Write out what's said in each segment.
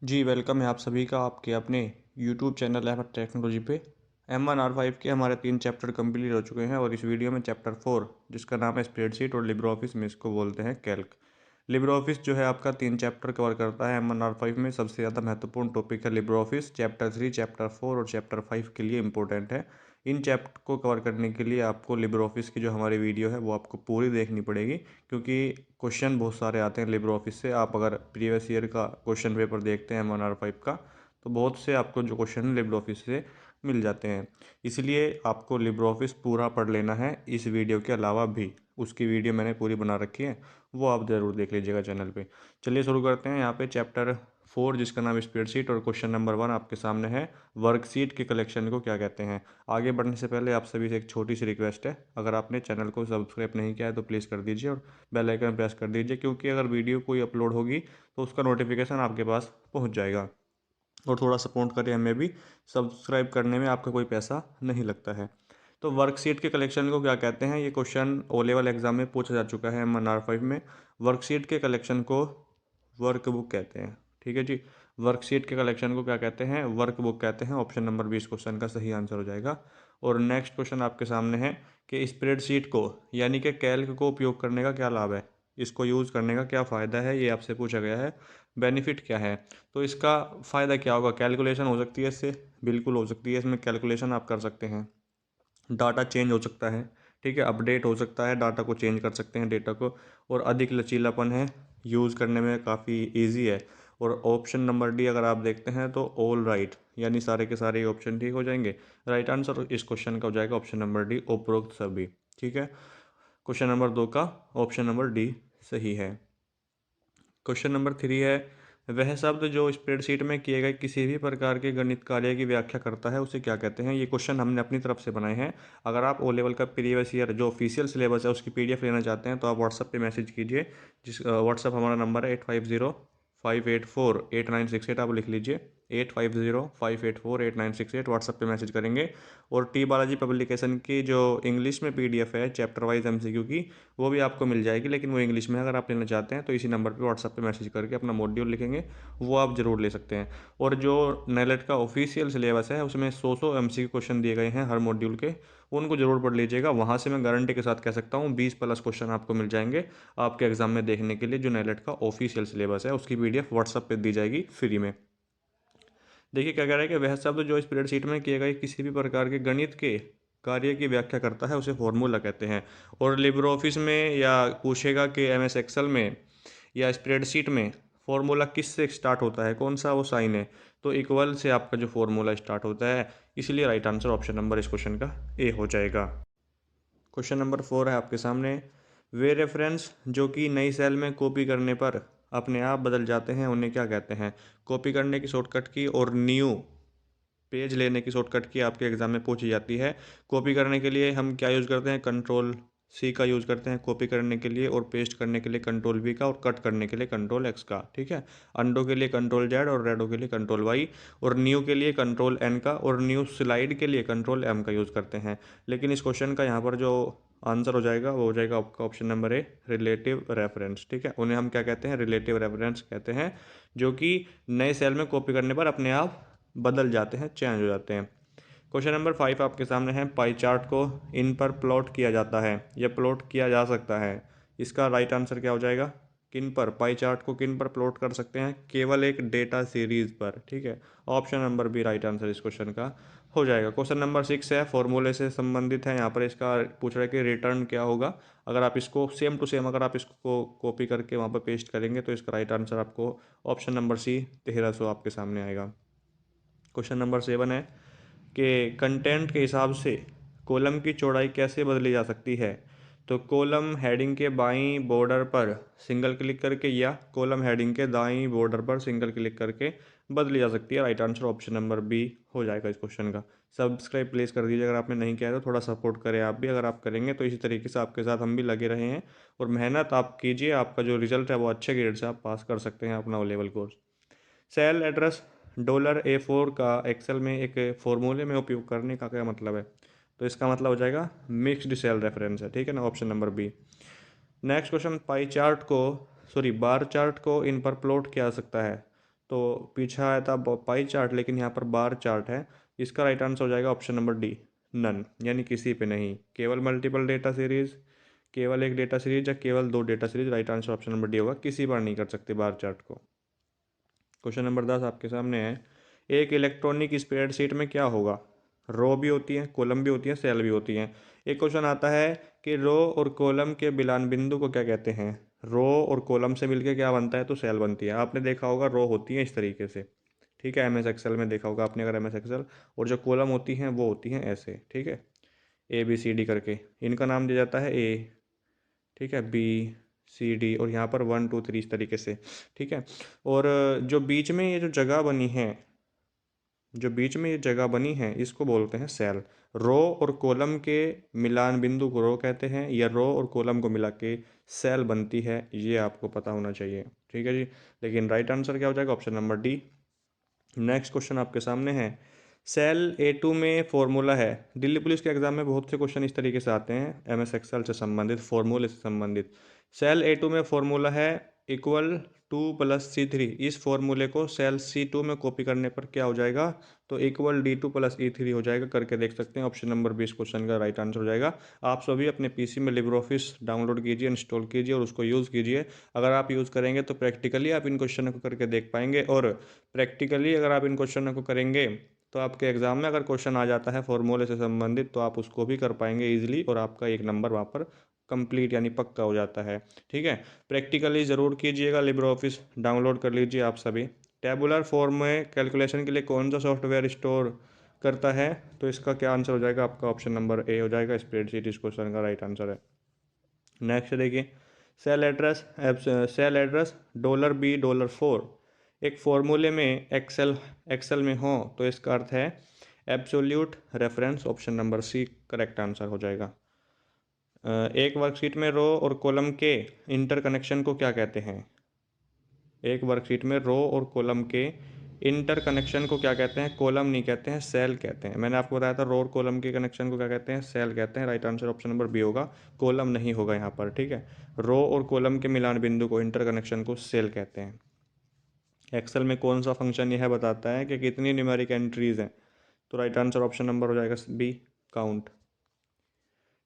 जी, welcome है आप सभी का आपके अपने यूट्यूब चैनल एफ टेक्नोलॉजी पे। M1R5 के हमारे 3 चैप्टर कंप्लीट हो चुके हैं और इस वीडियो में चैप्टर 4 जिसका नाम है स्प्रेडशीट और लिब्रे ऑफिस में इसको बोलते हैं कैल्क। लिब्रे ऑफिस जो है आपका 3 चैप्टर कवर करता है। M1R5 में सबसे ज़्यादा महत्वपूर्ण टॉपिक है लिब्रे ऑफिस। चैप्टर 3, चैप्टर 4 और चैप्टर 5 के लिए इंपॉर्टेंट है। इन चैप्टर को कवर करने के लिए आपको लिब्रे ऑफिस की जो हमारी वीडियो है वो आपको पूरी देखनी पड़ेगी, क्योंकि क्वेश्चन बहुत सारे आते हैं लिब्रे ऑफिस से। आप अगर प्रीवियस ईयर का क्वेश्चन पेपर देखते हैं M1R5 का, तो बहुत से आपको जो क्वेश्चन लिब्रे ऑफिस से मिल जाते हैं। इसलिए आपको लिब्रे ऑफिस पूरा पढ़ लेना है इस वीडियो के अलावा भी। उसकी वीडियो मैंने पूरी बना रखी है, वो आप ज़रूर देख लीजिएगा चैनल पे। चलिए शुरू करते हैं। यहाँ पे चैप्टर 4 जिसका नाम स्प्रेडशीट और क्वेश्चन नंबर 1 आपके सामने है, वर्कशीट के कलेक्शन को क्या कहते हैं। आगे बढ़ने से पहले आप सभी से एक छोटी सी रिक्वेस्ट है, अगर आपने चैनल को सब्सक्राइब नहीं किया है तो प्लीज़ कर दीजिए और बेल आइकन प्रेस कर दीजिए, क्योंकि अगर वीडियो कोई अपलोड होगी तो उसका नोटिफिकेशन आपके पास पहुंच जाएगा। और थोड़ा सपोर्ट करें हमें भी, सब्सक्राइब करने में आपका कोई पैसा नहीं लगता है। तो वर्कशीट के कलेक्शन को क्या कहते हैं, ये क्वेश्चन ओ लेवल एग्जाम में पूछा जा चुका है M1R5 में। वर्कशीट के कलेक्शन को वर्कबुक कहते हैं। ठीक है जी, वर्कशीट के कलेक्शन को क्या कहते हैं, वर्कबुक कहते हैं। ऑप्शन नंबर 20 क्वेश्चन का सही आंसर हो जाएगा। और नेक्स्ट क्वेश्चन आपके सामने है कि स्प्रेडशीट को यानी कि कैल्क को उपयोग करने का क्या लाभ है, इसको यूज़ करने का क्या फ़ायदा है, ये आपसे पूछा गया है। बेनिफिट क्या है, तो इसका फ़ायदा क्या होगा, कैलकुलेशन हो सकती है इससे, बिल्कुल हो सकती है। इसमें कैलकुलेशन आप कर सकते हैं, डाटा चेंज हो सकता है, ठीक है, अपडेट हो सकता है, डाटा को चेंज कर सकते हैं डेटा को। और अधिक लचीलापन है, यूज़ करने में काफ़ी इजी है। और ऑप्शन नंबर डी अगर आप देखते हैं तो ऑल राइट, यानी सारे के सारे ऑप्शन ठीक हो जाएंगे। राइट आंसर इस क्वेश्चन का हो जाएगा ऑप्शन नंबर डी, उपरोक्त सभी। ठीक है, क्वेश्चन नंबर 2 का ऑप्शन नंबर डी सही है। क्वेश्चन नंबर 3 है, वह शब्द जो स्प्रेडशीट में किए गए किसी भी प्रकार के गणित कार्य की व्याख्या करता है उसे क्या कहते हैं। ये क्वेश्चन हमने अपनी तरफ से बनाए हैं। अगर आप ओ लेवल का प्रीवियस ईयर जो ऑफिशियल सिलेबस है उसकी PDF लेना चाहते हैं तो आप व्हाट्सअप पे मैसेज कीजिए। जिस व्हाट्सअप हमारा नंबर है 8505848968, आप लिख लीजिए 8505848968, व्हाट्सअप पे मैसेज करेंगे। और टी बालाजी पब्लिकेशन की जो इंग्लिश में PDF है चैप्टर वाइज MCQ की, वो भी आपको मिल जाएगी, लेकिन वो इंग्लिश में है। अगर आप लेना चाहते हैं तो इसी नंबर पे व्हाट्सअप पे मैसेज करके अपना मॉड्यूल लिखेंगे, वो आप ज़रूर ले सकते हैं। और जो नेलेट का ऑफिशियल सिलेबस है उसमें 100 MCQ क्वेश्चन दिए गए हैं हर मॉड्यूल के, उनको जरूर पढ़ लीजिएगा। वहाँ से मैं गारंटी के साथ कह सकता हूँ 20+ क्वेश्चन आपको मिल जाएंगे आपके एग्जाम में देखने के लिए। जो नेलेट का ऑफिशियल सिलेबस है उसकी PDF व्हाट्सअप पर दी जाएगी फ्री में। देखिए क्या कह रहा है कि वह शब्द जो स्प्रेडशीट में किए गए किसी भी प्रकार के गणित के कार्य की व्याख्या करता है उसे फॉर्मूला कहते हैं। और लिब्रे ऑफिस में या पूछेगा कि MS एक्सेल में या स्प्रेडशीट में फॉर्मूला किस से स्टार्ट होता है, कौन सा वो साइन है, तो इक्वल से आपका जो फॉर्मूला स्टार्ट होता है। इसलिए राइट आंसर ऑप्शन नंबर इस क्वेश्चन का ए हो जाएगा। क्वेश्चन नंबर 4 है आपके सामने, वे रेफरेंस जो कि नई सेल में कॉपी करने पर अपने आप बदल जाते हैं उन्हें क्या कहते हैं। कॉपी करने की शॉर्टकट की और न्यू पेज लेने की शॉर्टकट की आपके एग्जाम में पूछी जाती है। कॉपी करने के लिए हम क्या यूज़ करते हैं, Ctrl+C का यूज़ करते हैं कॉपी करने के लिए, और पेस्ट करने के लिए Ctrl+V का, और कट करने के लिए Ctrl+X का। ठीक है, अंडो के लिए Ctrl+Z और रेडो के लिए Ctrl+Y, और न्यू के लिए Ctrl+N का, और न्यू स्लाइड के लिए Ctrl+M का यूज़ करते हैं। लेकिन इस क्वेश्चन का यहाँ पर जो आंसर हो जाएगा वो हो जाएगा आपका option number A, relative reference. ठीक है, उन्हें हम क्या कहते हैं, रिलेटिव रेफरेंस कहते हैं, जो कि नए सेल में कॉपी करने पर अपने आप बदल जाते हैं, चेंज हो जाते हैं। क्वेश्चन नंबर 5 आपके सामने है, पाई चार्ट को इन पर प्लॉट किया जाता है या प्लॉट किया जा सकता है, इसका राइट आंसर क्या हो जाएगा। किन पर, पाई चार्ट को किन पर प्लॉट कर सकते हैं, केवल एक डेटा सीरीज पर। ठीक है, option number B right answer इस क्वेश्चन का हो जाएगा। क्वेश्चन नंबर 6 है, फॉर्मूले से संबंधित है। यहाँ पर इसका पूछ रहा है कि रिटर्न क्या होगा। अगर आप इसको सेम टू सेम अगर आप इसको कॉपी करके वहाँ पर पेस्ट करेंगे तो इसका राइट आंसर आपको ऑप्शन नंबर सी 1300 आपके सामने आएगा। क्वेश्चन नंबर 7 है कि कंटेंट के हिसाब से कॉलम की चौड़ाई कैसे बदली जा सकती है। तो कॉलम हेडिंग के बाईं बॉर्डर पर सिंगल क्लिक करके या कॉलम हेडिंग के दाईं बॉर्डर पर सिंगल क्लिक करके बदली जा सकती है। Right answer option number B हो जाएगा इस क्वेश्चन का। सब्सक्राइब प्लीज़ कर दीजिए अगर आपने नहीं किया है तो, थोड़ा सपोर्ट करें आप भी। अगर आप करेंगे तो इसी तरीके से आपके साथ हम भी लगे रहे हैं, और मेहनत आप कीजिए, आपका जो रिजल्ट है वो अच्छे ग्रेड से आप पास कर सकते हैं अपना O level course. Cell address $A4 का एक्सेल में एक फॉर्मूले में उपयोग करने का क्या मतलब है, तो इसका मतलब हो जाएगा मिक्स्ड सेल रेफरेंस है। ठीक है ना, option number B. Next question, bar chart को इन पर प्लॉट किया जा सकता है। तो पीछे आया था पाई चार्ट, लेकिन यहाँ पर बार चार्ट है। इसका राइट आंसर हो जाएगा ऑप्शन नंबर डी, नन, यानी किसी पे नहीं। केवल मल्टीपल डेटा सीरीज, केवल एक डेटा सीरीज या केवल दो data series, right answer option number D होगा, किसी बार नहीं कर सकते बार चार्ट को। क्वेश्चन नंबर 10 आपके सामने है, एक इलेक्ट्रॉनिक स्प्रेडशीट में क्या होगा? रो भी होती है, कॉलम भी होती है, सेल भी होती हैं। एक क्वेश्चन आता है कि रो और कॉलम के मिलान बिंदु को क्या कहते हैं? रो और कॉलम से मिलके क्या बनता है? तो सेल बनती है। आपने देखा होगा रो होती है इस तरीके से, ठीक है, MS एक्सेल में देखा होगा आपने अगर MS एक्सेल, और जो कॉलम होती हैं वो होती हैं ऐसे, ठीक है, ABCD करके। इनका नाम दिया जाता है A, ठीक है, BCD, और यहाँ पर 1 2 3 इस तरीके से, ठीक है। और जो बीच में ये जो जगह बनी है, जो बीच में ये जगह बनी है, इसको बोलते हैं सेल। रो और कॉलम के मिलान बिंदु को रो कहते हैं, या रो और कॉलम को मिला के सेल बनती है, ये आपको पता होना चाहिए, ठीक है जी। लेकिन राइट आंसर क्या हो जाएगा? Option number D. Next question आपके सामने है, सेल A2 में फॉर्मूला है। दिल्ली पुलिस के एग्जाम में बहुत से क्वेश्चन इस तरीके से आते हैं, MS एक्सेल से संबंधित, फॉर्मूले से संबंधित। सेल A2 में फॉर्मूला है इक्वल 2 + C3। इस फॉर्मूले को सेल C2 में कॉपी करने पर क्या हो जाएगा? तो इक्वल D2 + E3 हो जाएगा, करके देख सकते हैं। ऑप्शन नंबर 20 क्वेश्चन का राइट आंसर हो जाएगा। आप सभी अपने PC में लिब्रे ऑफिस डाउनलोड कीजिए, इंस्टॉल कीजिए और उसको यूज़ कीजिए। अगर आप यूज़ करेंगे तो प्रैक्टिकली आप इन क्वेश्चनों को करके देख पाएंगे, और प्रैक्टिकली अगर आप इन क्वेश्चनों को करेंगे तो आपके एग्ज़ाम में अगर क्वेश्चन आ जाता है फॉर्मूले से संबंधित, तो आप उसको भी कर पाएंगे इजीली, और आपका एक नंबर वहाँ पर कंप्लीट यानी पक्का हो जाता है, ठीक है। प्रैक्टिकली ज़रूर कीजिएगा, लिब्रे ऑफिस डाउनलोड कर लीजिए आप सभी। टेबुलर फॉर्म में कैलकुलेशन के लिए कौन सा सॉफ्टवेयर स्टोर करता है? तो इसका क्या आंसर हो जाएगा? आपका ऑप्शन नंबर ए हो जाएगा, स्प्रेडशीट इस क्वेश्चन का राइट आंसर है। नेक्स्ट देखिए, सेल एड्रेस $B$4 एक फॉर्मूले में एक्सेल में हो तो इसका अर्थ है absolute reference, option number C correct answer हो जाएगा। एक वर्कशीट में रो और कॉलम के इंटरकनेक्शन को क्या कहते हैं? एक वर्कशीट में रो और कॉलम के इंटरकनेक्शन को क्या कहते हैं? कॉलम नहीं कहते हैं, सेल कहते हैं। मैंने आपको बताया था रो और कॉलम के कनेक्शन को क्या कहते हैं? सेल कहते हैं। Right answer option number B होगा, कॉलम नहीं होगा यहाँ पर, ठीक है। रो और कॉलम के मिलान बिंदु को, इंटरकनेक्शन को सेल कहते हैं। एक्सेल में कौन सा फंक्शन यह बताता है कि कितनी न्यूमेरिक एंट्रीज हैं? तो राइट आंसर ऑप्शन नंबर हो जाएगा बी, काउंट,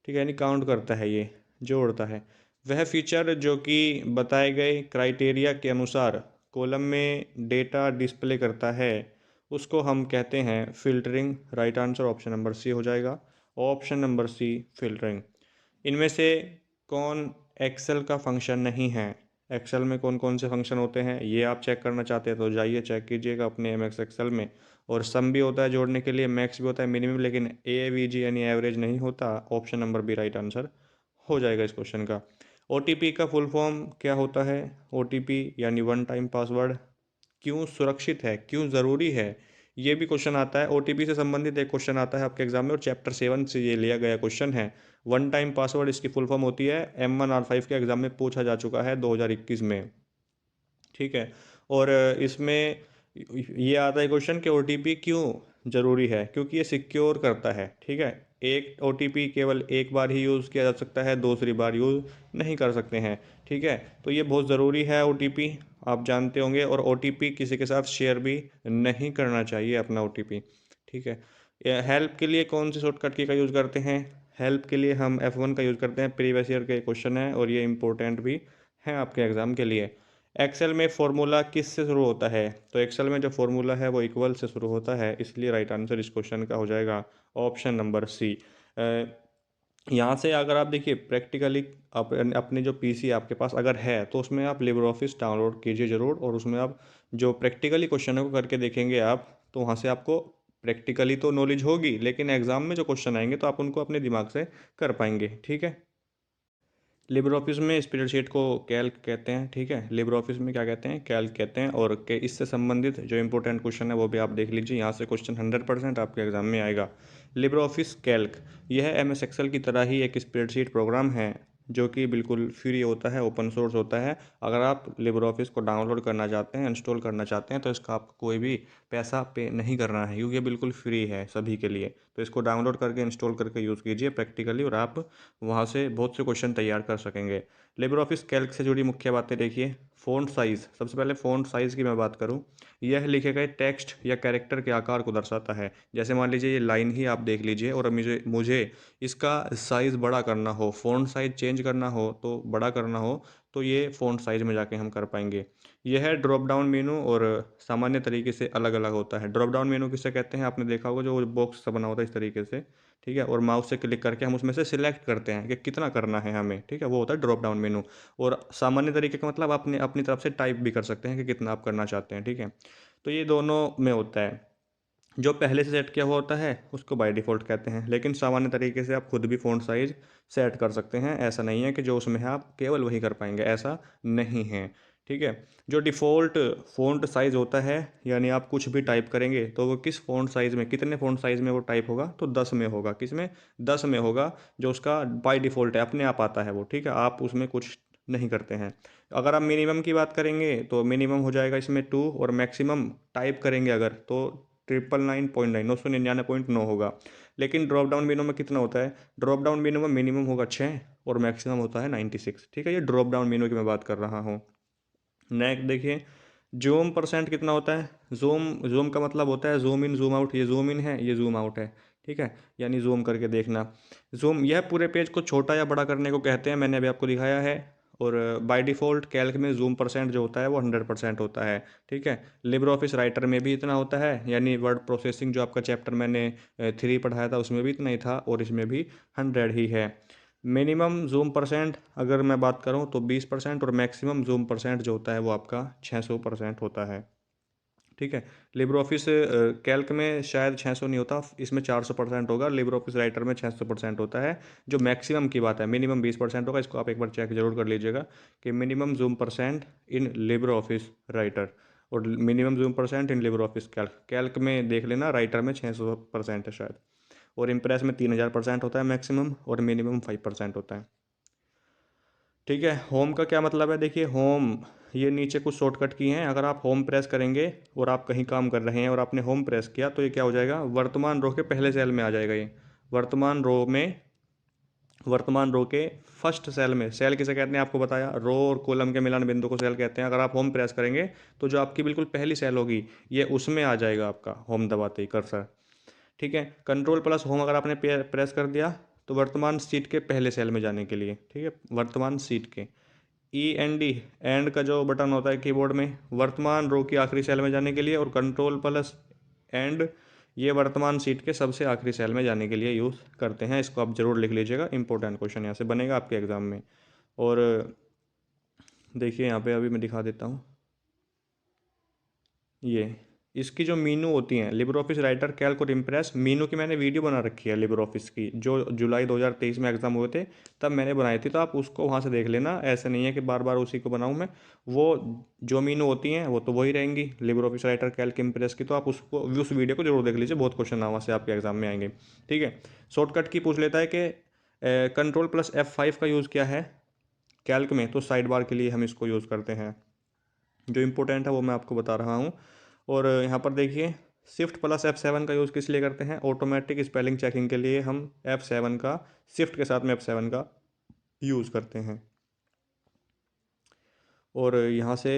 ठीक है, यानी काउंट करता है, ये जोड़ता है। वह फीचर जो कि बताए गए क्राइटेरिया के अनुसार कॉलम में डेटा डिस्प्ले करता है, उसको हम कहते हैं filtering. Right answer option number C हो जाएगा, ऑप्शन नंबर सी फिल्टरिंग। इनमें से कौन एक्सेल का फंक्शन नहीं है? एक्सेल में कौन कौन से फंक्शन होते हैं ये आप चेक करना चाहते हैं तो जाइए चेक कीजिएगा अपने MS एक्सेल में। और सम भी होता है जोड़ने के लिए, मैक्स भी होता है, मिनिमम, लेकिन AVG यानी एवरेज नहीं होता। Option number B right answer हो जाएगा इस क्वेश्चन का। OTP का फुल फॉर्म क्या होता है? OTP यानी वन टाइम पासवर्ड। क्यों सुरक्षित है, क्यों ज़रूरी है, ये भी क्वेश्चन आता है। OTP से संबंधित एक क्वेश्चन आता है आपके एग्जाम में, और चैप्टर 7 से ये लिया गया क्वेश्चन है। वन टाइम पासवर्ड इसकी फुल फॉर्म होती है, M1R5 के एग्जाम में पूछा जा चुका है 2021 में, ठीक है। और इसमें ये आता है क्वेश्चन कि OTP क्यों ज़रूरी है? क्योंकि ये सिक्योर करता है, ठीक है। एक OTP केवल एक बार ही यूज़ किया जा सकता है, दूसरी बार यूज़ नहीं कर सकते हैं, ठीक है। तो ये बहुत ज़रूरी है OTP, आप जानते होंगे। और OTP किसी के साथ शेयर भी नहीं करना चाहिए अपना OTP, ठीक है। हेल्प के लिए कौन सी शॉर्टकट की का यूज़ करते हैं? हेल्प के लिए हम F1 का यूज़ करते हैं, प्रीवियस ईयर के क्वेश्चन है और ये इंपॉर्टेंट भी है आपके एग्ज़ाम के लिए। एक्सेल में फॉर्मूला किस से शुरू होता है? तो एक्सेल में जो फॉर्मूला है वो इक्वल से शुरू होता है, इसलिए राइट आंसर इस क्वेश्चन का हो जाएगा ऑप्शन नंबर सी। यहाँ से अगर आप देखिए प्रैक्टिकली अपने जो PC आपके पास अगर है तो उसमें आप लिब्रे ऑफिस डाउनलोड कीजिए ज़रूर, और उसमें आप जो प्रैक्टिकली क्वेश्चनों को करके देखेंगे आप, तो वहाँ से आपको प्रैक्टिकली तो नॉलेज होगी, लेकिन एग्जाम में जो क्वेश्चन आएंगे तो आप उनको अपने दिमाग से कर पाएंगे, ठीक है। लिब्रे ऑफिस में स्प्रेडशीट को कैल्क कहते हैं, ठीक है। लिब्रे ऑफिस में क्या कहते हैं? कैल्क कहते हैं। और के इससे संबंधित जो इंपॉर्टेंट क्वेश्चन है वो भी आप देख लीजिए, यहाँ से क्वेश्चन 100% आपके एग्जाम में आएगा। लिब्रे ऑफिस कैल्क यह MS एक्सेल की तरह ही एक स्प्रेडशीट प्रोग्राम है, जो कि बिल्कुल फ्री होता है, ओपन सोर्स होता है। अगर आप लिब्रे ऑफिस को डाउनलोड करना चाहते हैं, इंस्टॉल करना चाहते हैं, तो इसका आपको कोई भी पैसा पे नहीं करना है, क्योंकि ये बिल्कुल फ्री है सभी के लिए। तो इसको डाउनलोड करके इंस्टॉल करके यूज़ कीजिए प्रैक्टिकली, और आप वहाँ से बहुत से क्वेश्चन तैयार कर सकेंगे। लिब्रे ऑफिस कैल्क से जुड़ी मुख्य बातें देखिए। फ़ॉन्ट साइज़, सबसे पहले फ़ॉन्ट साइज़ की मैं बात करूँ, यह लिखे गए टेक्स्ट या कैरेक्टर के आकार को दर्शाता है। जैसे मान लीजिए ये लाइन ही आप देख लीजिए और मुझे मुझे इसका साइज़ बड़ा करना हो, फ़ॉन्ट साइज़ चेंज करना हो, तो बड़ा करना हो, तो ये फ़ॉन्ट साइज़ में जाके हम कर पाएँगे। यह ड्रॉप डाउन मेनू और सामान्य तरीके से अलग-अलग होता है। ड्रॉप डाउन मेनू किसे कहते हैं, आपने देखा होगा जो बॉक्स सा बना होता है इस तरीके से, ठीक है? और माउस से क्लिक करके हम उसमें से सिलेक्ट करते हैं कि कितना करना है हमें, ठीक है? वो होता है ड्रॉप डाउन मेनू। और सामान्य तरीके का मतलब आपने अपनी तरफ से टाइप भी कर सकते हैं कि कितना आप करना चाहते हैं, ठीक है? तो ये दोनों में होता है। जो पहले से सेट किया हुआ होता है उसको बाय डिफ़ॉल्ट कहते हैं, लेकिन सामान्य तरीके से आप खुद भी फ़ॉन्ट साइज़ सेट कर सकते हैं। ऐसा नहीं है कि जो उसमें है आप केवल वही कर पाएँगे, ऐसा नहीं है, ठीक है? जो डिफ़ॉल्ट फ़ॉन्ट साइज़ होता है, यानी आप कुछ भी टाइप करेंगे तो वो किस फ़ॉन्ट साइज़ में, कितने फ़ॉन्ट साइज़ में वो टाइप होगा, तो 10 में होगा। किसमें? 10 में होगा, जो उसका बाय डिफ़ॉल्ट है, अपने आप आता है वो, ठीक है? आप उसमें कुछ नहीं करते हैं। अगर आप मिनिमम की बात करेंगे तो मिनिमम हो जाएगा इसमें 2 और मैक्सिमम टाइप करेंगे अगर तो 999.9 999.9 होगा। लेकिन ड्रॉप डाउन मेनू में कितना होता है? ड्रॉप डाउन मेनू में मिनिमम होगा 6 और मैक्सिमम होता है 96, ठीक है? ये ड्रॉप डाउन मेनू की मैं बात कर रहा हूँ। नेक्स्ट देखिए, ज़ूम परसेंट कितना होता है? ज़ूम ज़ूम का मतलब होता है ज़ूम इन, ज़ूम आउट। ये ज़ूम इन है, ये ज़ूम आउट है, ठीक है? यानी ज़ूम करके देखना। ज़ूम यह पूरे पेज को छोटा या बड़ा करने को कहते हैं, मैंने अभी आपको दिखाया है। और बाय डिफ़ॉल्ट कैल्क में ज़ूम परसेंट जो होता है वो 100% होता है, ठीक है? लिब्रे ऑफिस राइटर में भी इतना होता है, यानी वर्ड प्रोसेसिंग जो आपका चैप्टर मैंने 3 पढ़ाया था उसमें भी इतना ही था और इसमें भी 100 ही है। मिनिमम ज़ूम परसेंट अगर मैं बात करूँ तो 20% और मैक्सिमम ज़ूम परसेंट जो होता है वो आपका 600% होता है, ठीक है? लिब्रे ऑफिस कैल्क में शायद 600 नहीं होता, इसमें 400% होगा, लिब्रे ऑफिस राइटर में 600% होता है। जो मैक्सिमम की बात है, मिनिमम 20% होगा, इसको आप एक बार चेक ज़रूर कर लीजिएगा कि minimum zoom percent in libre office writer और minimum zoom percent in libre office calc. Calc में देख लेना, राइटर में 600% है शायद। और इम्प्रेस में 3000% होता है मैक्सिमम और मिनिमम 5% होता है, ठीक है? होम का क्या मतलब है? देखिए, होम ये नीचे कुछ शॉर्टकट की हैं, अगर आप होम प्रेस करेंगे और आप कहीं काम कर रहे हैं और आपने होम प्रेस किया तो ये क्या हो जाएगा? वर्तमान रो के पहले सेल में आ जाएगा ये। वर्तमान रो में, वर्तमान रो के फर्स्ट सेल में, सेल किसे कहते हैं आपको बताया, रो और कॉलम के मिलान बिंदु को सेल कहते हैं। अगर आप होम प्रेस करेंगे तो जो आपकी बिल्कुल पहली सेल होगी ये उसमें आ जाएगा आपका होम दबाते ही कर्सर, ठीक है? कंट्रोल प्लस होम अगर आपने प्रेस कर दिया तो वर्तमान सीट के पहले सेल में जाने के लिए, ठीक है? वर्तमान सीट के ई एन डी, एंड का जो बटन होता है कीबोर्ड में, वर्तमान रो की आखिरी सेल में जाने के लिए। और कंट्रोल प्लस एंड, ये वर्तमान सीट के सबसे आखिरी सेल में जाने के लिए यूज़ करते हैं। इसको आप ज़रूर लिख लीजिएगा, इंपॉर्टेंट क्वेश्चन यहाँ से बनेगा आपके एग्ज़ाम में। और देखिए यहाँ पे अभी मैं दिखा देता हूँ, ये इसकी जो मीनू होती हैं, लिब्रे ऑफिस राइटर, कैल्क और इम्प्रेस, मीनू की मैंने वीडियो बना रखी है लिब्रे ऑफिस की, जो जुलाई 2023 में एग्ज़ाम हुए थे तब मैंने बनाई थी, तो आप उसको वहाँ से देख लेना। ऐसे नहीं है कि बार बार उसी को बनाऊँ मैं, वो जो मीनू होती हैं वो तो वही रहेंगी Libre office writer, Calc, impress की, तो आप उसको, उस वीडियो को जरूर देख लीजिए, बहुत क्वेश्चन वहाँ से आपके एग्जाम में आएंगे, ठीक है? शॉर्टकट की पूछ लेता है कि कंट्रोल प्लस F5 का यूज़ क्या है कैल्क में, तो साइड बार के लिए हम इसको यूज़ करते हैं। जो इम्पोर्टेंट है वो मैं आपको बता रहा हूँ। और यहाँ पर देखिए, शिफ्ट प्लस F7 का यूज़ किस लिए करते हैं? ऑटोमेटिक स्पेलिंग चेकिंग के लिए हम F7 का, शिफ्ट के साथ में F7 का यूज़ करते हैं। और यहाँ से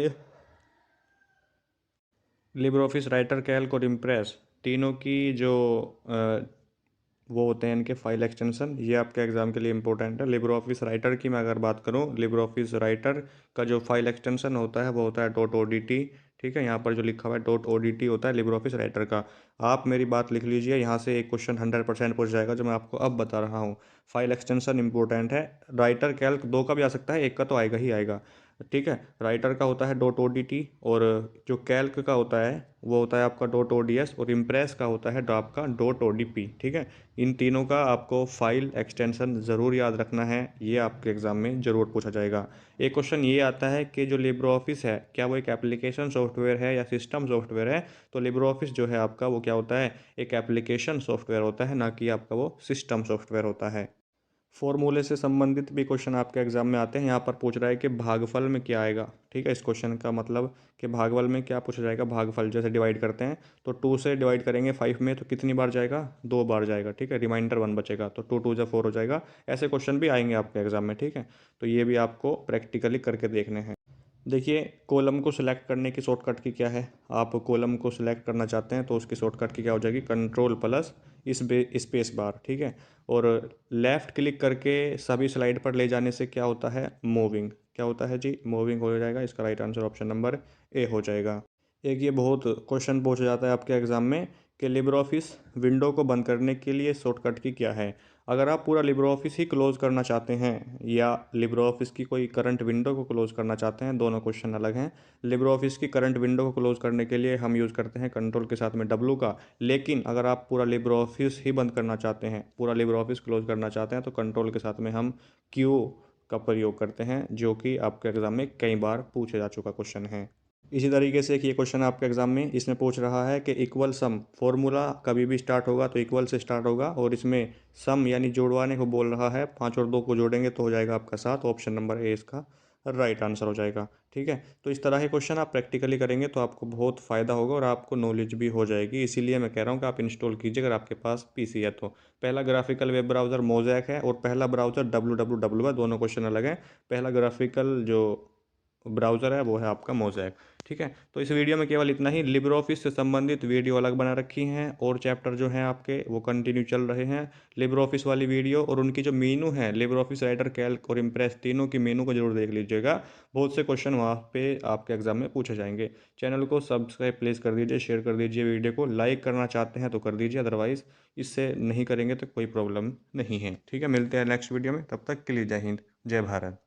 लिब्रे ऑफिस राइटर, कैल्क और इम्प्रेस तीनों की जो वो होते हैं इनके फाइल एक्सटेंशन, ये आपके एग्जाम के लिए इंपॉर्टेंट है। लिब्रे ऑफिस राइटर की मैं अगर बात करूँ, लिब्रे ऑफिस राइटर का जो फाइल एक्सटेंशन होता है वो होता है डॉट ODT, ठीक है? यहाँ पर जो लिखा हुआ है डॉट ODT होता है लिब्रे ऑफिस राइटर का। आप मेरी बात लिख लीजिए, यहाँ से एक क्वेश्चन 100% पूछ जाएगा जो मैं आपको अब बता रहा हूँ। फाइल एक्सटेंशन इंपॉर्टेंट है। राइटर कैल्क दो का भी आ सकता है, एक का तो आएगा ही आएगा, ठीक है? राइटर का होता है डॉट ODT और जो कैल्क का होता है वो होता है आपका डॉट ODS और इम्प्रेस का होता है आपका डॉट ODP, ठीक है? इन तीनों का आपको फाइल एक्सटेंशन ज़रूर याद रखना है, ये आपके एग्ज़ाम में ज़रूर पूछा जाएगा। एक क्वेश्चन ये आता है कि जो लिब्रे ऑफिस है क्या वो एक एप्लीकेशन सॉफ्टवेयर है या सिस्टम सॉफ्टवेयर है? तो लिब्रे ऑफिस जो है आपका वो क्या होता है, एक एप्लीकेशन सॉफ्टवेयर होता है, ना कि आपका वो सिस्टम सॉफ्टवेयर होता है। फॉर्मूले से संबंधित भी क्वेश्चन आपके एग्जाम में आते हैं। यहाँ पर पूछ रहा है कि भागफल में क्या आएगा, ठीक है? इस क्वेश्चन का मतलब कि भागफल में क्या पूछा जाएगा। भागफल जैसे डिवाइड करते हैं तो 2 से डिवाइड करेंगे 5 में तो कितनी बार जाएगा, 2 बार जाएगा, ठीक है? रिमाइंडर 1 बचेगा तो 2 2 जा 4 हो जाएगा। ऐसे क्वेश्चन भी आएंगे आपके एग्जाम में, ठीक है? तो ये भी आपको प्रैक्टिकली करके देखने हैं। देखिए, कॉलम को सिलेक्ट करने की शॉर्टकट की क्या है, आप कॉलम को सिलेक्ट करना चाहते हैं तो उसकी शॉर्टकट की क्या हो जाएगी, कंट्रोल प्लस स्पेस बार, ठीक है। और लेफ़्ट क्लिक करके सभी स्लाइड पर ले जाने से क्या होता है, मूविंग, क्या होता है जी, मूविंग हो जाएगा। इसका right answer option number A हो जाएगा। एक ये बहुत क्वेश्चन पूछ जाता है आपके एग्ज़ाम में कि लिब्रे ऑफिस विंडो को बंद करने के लिए शॉर्टकट की क्या है। अगर आप पूरा लिब्रे ऑफिस ही क्लोज़ करना चाहते हैं या लिब्रे ऑफिस की कोई करंट विंडो को क्लोज़ करना चाहते हैं, दोनों क्वेश्चन अलग हैं। लिब्रे ऑफिस की करंट विंडो को क्लोज़ करने के लिए हम यूज़ करते हैं कंट्रोल के साथ में डब्लू का। लेकिन अगर आप पूरा लिब्रे ऑफिस ही बंद करना चाहते हैं, पूरा लिब्रे ऑफिस क्लोज़ करना चाहते हैं, तो कंट्रोल के साथ में हम क्यू का प्रयोग करते हैं, जो कि आपके एग्ज़ाम में कई बार पूछा जा चुका क्वेश्चन है। इसी तरीके से एक ये क्वेश्चन आपके एग्जाम में इसमें पूछ रहा है कि इक्वल सम फॉर्मूला कभी भी स्टार्ट होगा तो इक्वल से स्टार्ट होगा, और इसमें सम यानी जोड़वाने को बोल रहा है, 5 और 2 को जोड़ेंगे तो हो जाएगा आपका 7। ऑप्शन नंबर ए इसका राइट आंसर हो जाएगा, ठीक है। तो इस तरह के क्वेश्चन आप प्रैक्टिकली करेंगे तो आपको बहुत फ़ायदा होगा और आपको नॉलेज भी हो जाएगी। इसीलिए मैं कह रहा हूँ कि आप इंस्टॉल कीजिए अगर आपके पास पीसी है तो। पहला ग्राफिकल वेब ब्राउज़र मोज़ैक है और पहला ब्राउज़र www है, दोनों क्वेश्चन अलग हैं। पहला ग्राफिकल जो ब्राउज़र है वो है आपका मोज़ैक, ठीक है। तो इस वीडियो में केवल इतना ही। लिब्रे ऑफिस से संबंधित वीडियो अलग बना रखी हैं और चैप्टर जो हैं आपके वो कंटिन्यू चल रहे हैं। लिब्रे ऑफिस वाली वीडियो और उनकी जो मेनू है, लिब्रे ऑफिस राइटर, कैल्क और इम्प्रेस, तीनों की मेनू को जरूर देख लीजिएगा। बहुत से क्वेश्चन वहाँ पे आपके एग्जाम में पूछे जाएंगे। चैनल को सब्सक्राइब प्लीज़ कर दीजिए, शेयर कर दीजिए, वीडियो को लाइक करना चाहते हैं तो कर दीजिए, अदरवाइज़ इससे नहीं करेंगे तो कोई प्रॉब्लम नहीं है, ठीक है। मिलते हैं नेक्स्ट वीडियो में, तब तक के लिए जय हिंद, जय भारत।